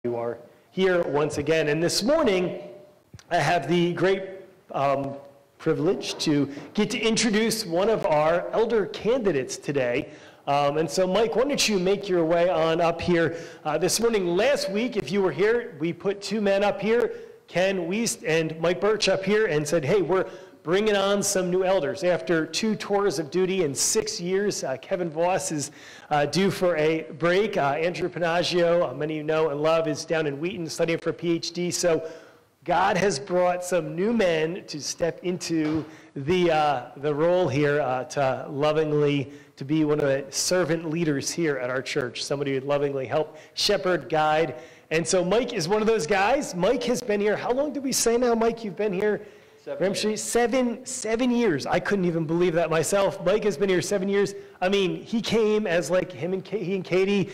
You are here once again. And this morning, I have the great privilege to get to introduce one of our elder candidates today. And so, Mike, why don't you make your way on up here. This morning, last week, if you were here, we put two men up here, Ken Wiest and Mike Bertsch up here, and said, hey, we're bringing on some new elders. After 2 tours of duty in 6 years, Kevin Voss is due for a break. Andrew Panaggio, many of you know and love, is down in Wheaton studying for a PhD. So God has brought some new men to step into the role here to lovingly to be one of the servant leaders here at our church, somebody who would lovingly help shepherd, guide. And so Mike is one of those guys. Mike has been here. How long did we say now, Mike, you've been here? 7 years. I couldn't even believe that myself. Mike has been here 7 years. I mean, he came as like he and Katie,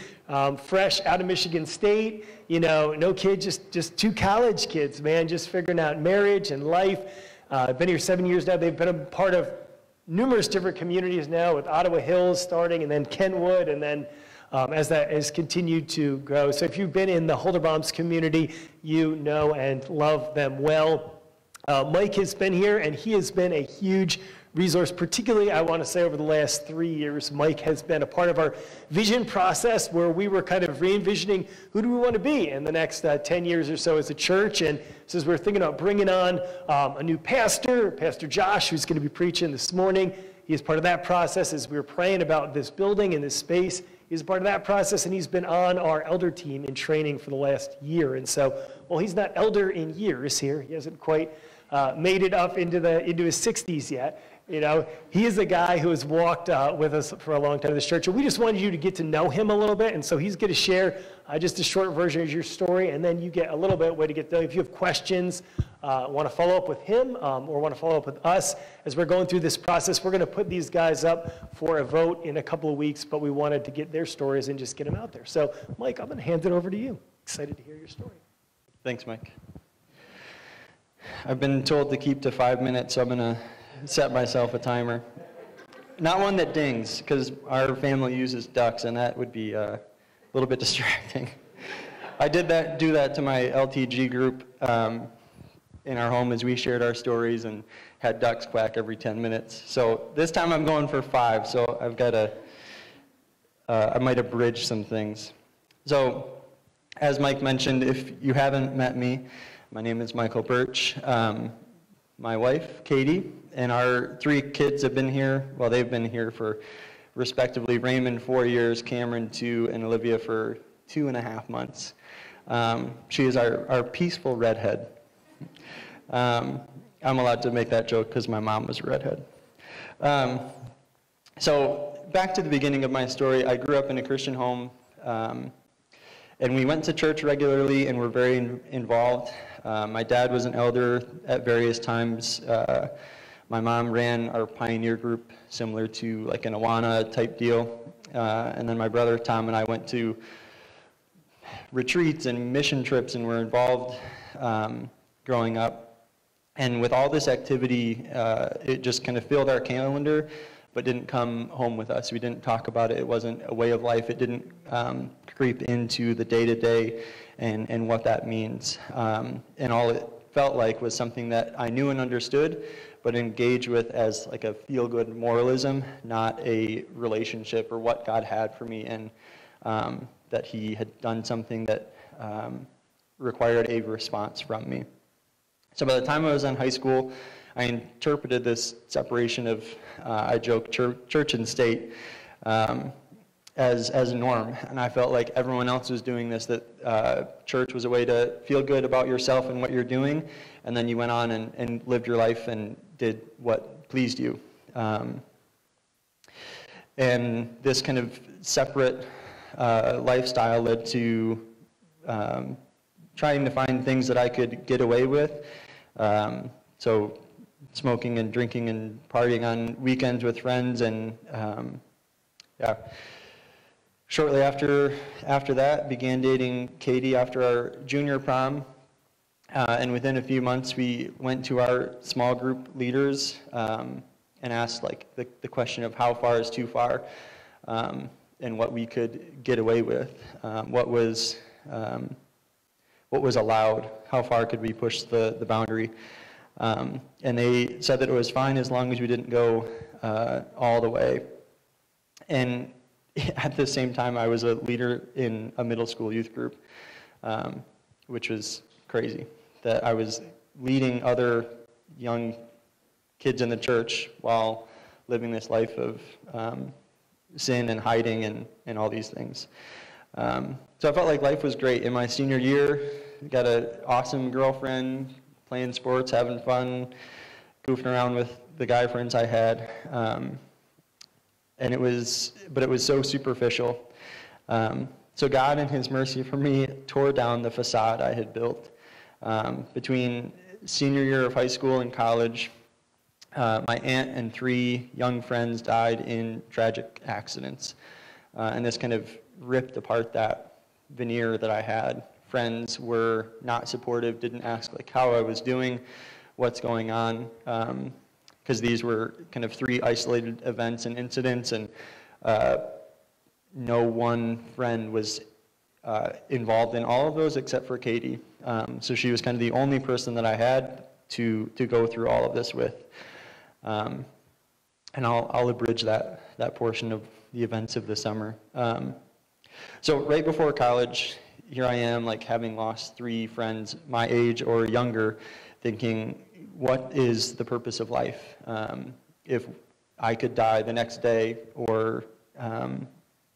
fresh out of Michigan State. You know, no kid, just 2 college kids, man, just figuring out marriage and life. Been here 7 years now. They've been a part of numerous different communities now, with Ottawa Hills starting, and then Kenwood, and then as that has continued to grow. So if you've been in the Holderbaum's community, you know and love them well. Mike has been here, and he has been a huge resource, particularly, I want to say, over the last 3 years. Mike has been a part of our vision process where we were kind of re-envisioning who do we want to be in the next 10 years or so as a church. And so as we're thinking about bringing on a new pastor, Pastor Josh, who's going to be preaching this morning, he is part of that process. As we were praying about this building and this space, he's part of that process, and he's been on our elder team in training for the last year. And so, well, he's not elder in years here. He hasn't quite made it up into his 60s yet. You know, he is a guy who has walked with us for a long time in this church, and we just wanted you to get to know him a little bit. And so he's going to share just a short version of your story, and then you get a little bit way to get to know. If you have questions, want to follow up with him, or want to follow up with us as we're going through this process, we're going to put these guys up for a vote in a couple of weeks, but we wanted to get their stories and just get them out there. So, Mike, I'm going to hand it over to you. Excited to hear your story. Thanks, Mike. I've been told to keep to 5 minutes, so I'm going to set myself a timer. Not one that dings, because our family uses ducks, and that would be a little bit distracting. I did do that to my LTG group in our home as we shared our stories and had ducks quack every 10 minutes. So this time I'm going for 5, so I've got to, I might abridge some things. So as Mike mentioned, if you haven't met me, my name is Michael Bertsch. My wife, Katie, and our 3 kids have been here. Well, they've been here for, respectively, Raymond 4 years, Cameron 2, and Olivia for 2.5 months. She is our peaceful redhead. I'm allowed to make that joke because my mom was a redhead. So back to the beginning of my story, I grew up in a Christian home, and we went to church regularly and were very involved. My dad was an elder at various times. My mom ran our pioneer group, similar to like an Awana type deal. And then my brother Tom and I went to retreats and mission trips and were involved growing up. And with all this activity, it just kind of filled our calendar, but didn't come home with us. We didn't talk about it. It wasn't a way of life. It didn't creep into the day-to-day and what that means. And all it felt like was something that I knew and understood, but engaged with as like a feel-good moralism, not a relationship or what God had for me, and that he had done something that required a response from me. So by the time I was in high school, I interpreted this separation of, I joke, church and state as a norm. And I felt like everyone else was doing this, that church was a way to feel good about yourself and what you're doing, and then you went on and lived your life and did what pleased you. And this kind of separate lifestyle led to trying to find things that I could get away with. So smoking and drinking and partying on weekends with friends, and yeah. Shortly after that, began dating Katie after our junior prom, and within a few months we went to our small group leaders and asked like the question of how far is too far, and what we could get away with, what was what was allowed, how far could we push the boundary. And they said that it was fine as long as we didn't go all the way. And at the same time, I was a leader in a middle school youth group, which was crazy, that I was leading other young kids in the church while living this life of sin and hiding and all these things. So I felt like life was great. In my senior year, got an awesome girlfriend, playing sports, having fun, goofing around with the guy friends I had. But it was so superficial. So God, in His mercy for me, tore down the facade I had built. Between senior year of high school and college, my aunt and 3 young friends died in tragic accidents. And this kind of ripped apart that veneer that I had. Friends were not supportive, didn't ask like how I was doing, what's going on, because these were kind of 3 isolated events and incidents, and no one friend was involved in all of those except for Katie. So she was kind of the only person that I had to go through all of this with. And I'll abridge that portion of the events of the summer. So right before college, here I am, like having lost 3 friends my age or younger, thinking, what is the purpose of life? If I could die the next day, or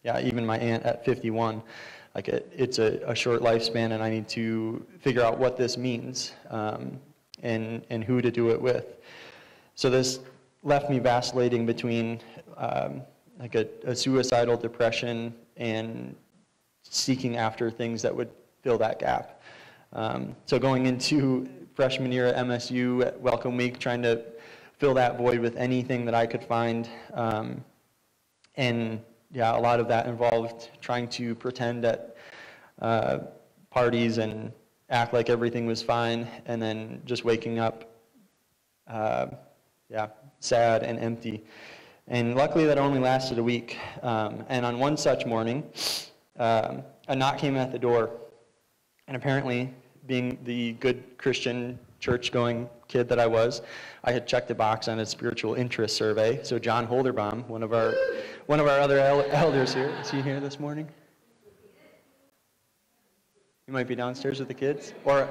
even my aunt at 51, like it's a short lifespan, and I need to figure out what this means and who to do it with. So this left me vacillating between like a suicidal depression and seeking after things that would fill that gap. So going into freshman year at MSU at Welcome Week, trying to fill that void with anything that I could find. And yeah, a lot of that involved trying to pretend at parties and act like everything was fine, and then just waking up sad and empty. And luckily that only lasted a week. And on one such morning, a knock came at the door. And apparently, being the good Christian church-going kid that I was, I had checked a box on a spiritual interest survey. So John Holderbaum, one of our other elders here, is he here this morning? You might be downstairs with the kids. Or,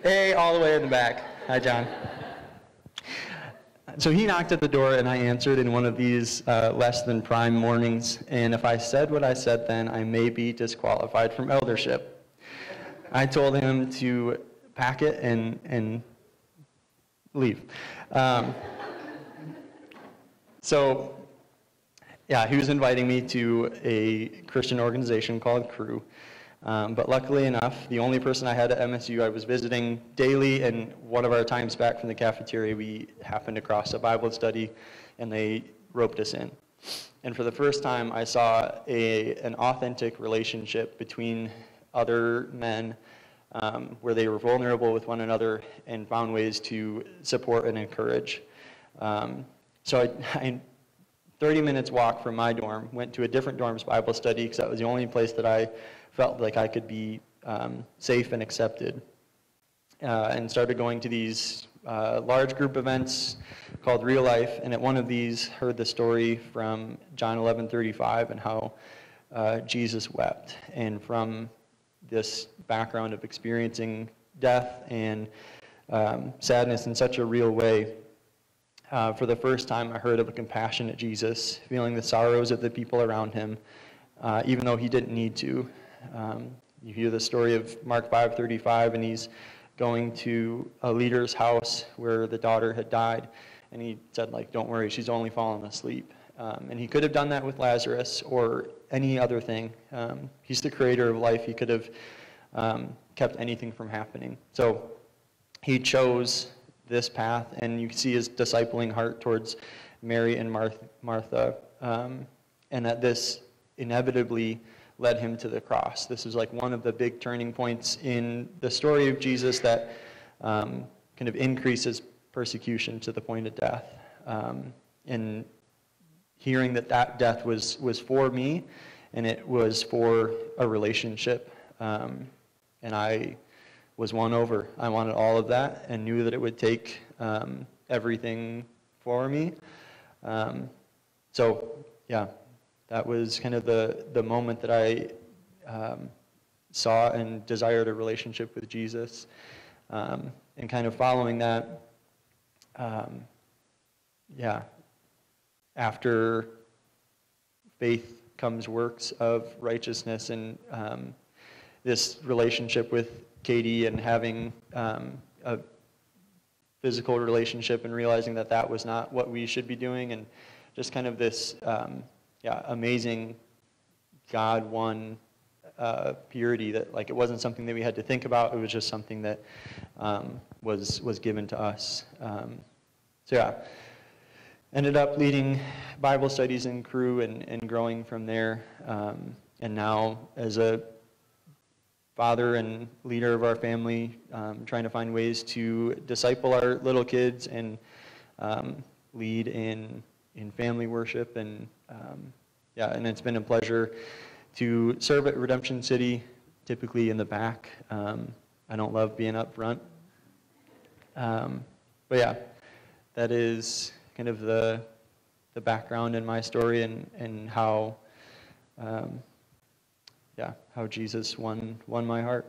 hey, all the way in the back. Hi, John. So he knocked at the door, and I answered in one of these less than prime mornings. And if I said what I said then, I may be disqualified from eldership. I told him to pack it and leave. So, yeah, he was inviting me to a Christian organization called Crew. But luckily enough, the only person I had at MSU I was visiting daily, and one of our times back from the cafeteria, we happened across a Bible study, and they roped us in. And for the first time, I saw an authentic relationship between other men where they were vulnerable with one another and found ways to support and encourage. So I 30 minutes walk from my dorm, went to a different dorm's Bible study because that was the only place that I felt like I could be safe and accepted, and started going to these large group events called Real Life, and at one of these heard the story from John 11:35 and how Jesus wept, and from this background of experiencing death and sadness in such a real way, for the first time I heard of a compassionate Jesus, feeling the sorrows of the people around him, even though he didn't need to. You hear the story of Mark 5:35, and he's going to a leader's house where the daughter had died, and he said, like, don't worry, she's only fallen asleep. And he could have done that with Lazarus or any other thing. He's the creator of life. He could have kept anything from happening. So he chose this path, and you can see his discipling heart towards Mary and Martha, and that this inevitably led him to the cross. This is like one of the big turning points in the story of Jesus that kind of increases persecution to the point of death. And hearing that death was for me, and it was for a relationship, and I was won over. I wanted all of that and knew that it would take everything for me. So yeah, that was kind of the moment that I saw and desired a relationship with Jesus. And kind of following that, yeah, after faith comes works of righteousness, and this relationship with Katie and having a physical relationship and realizing that that was not what we should be doing, and just kind of this amazing God won purity that, like, it wasn't something that we had to think about, it was just something that was given to us. So yeah, ended up leading Bible studies in Crew and growing from there, and now as a father and leader of our family, trying to find ways to disciple our little kids and lead in family worship, and and it's been a pleasure to serve at Redemption City, typically in the back. I don't love being up front, but yeah, that is kind of the background in my story, and how how Jesus won my heart.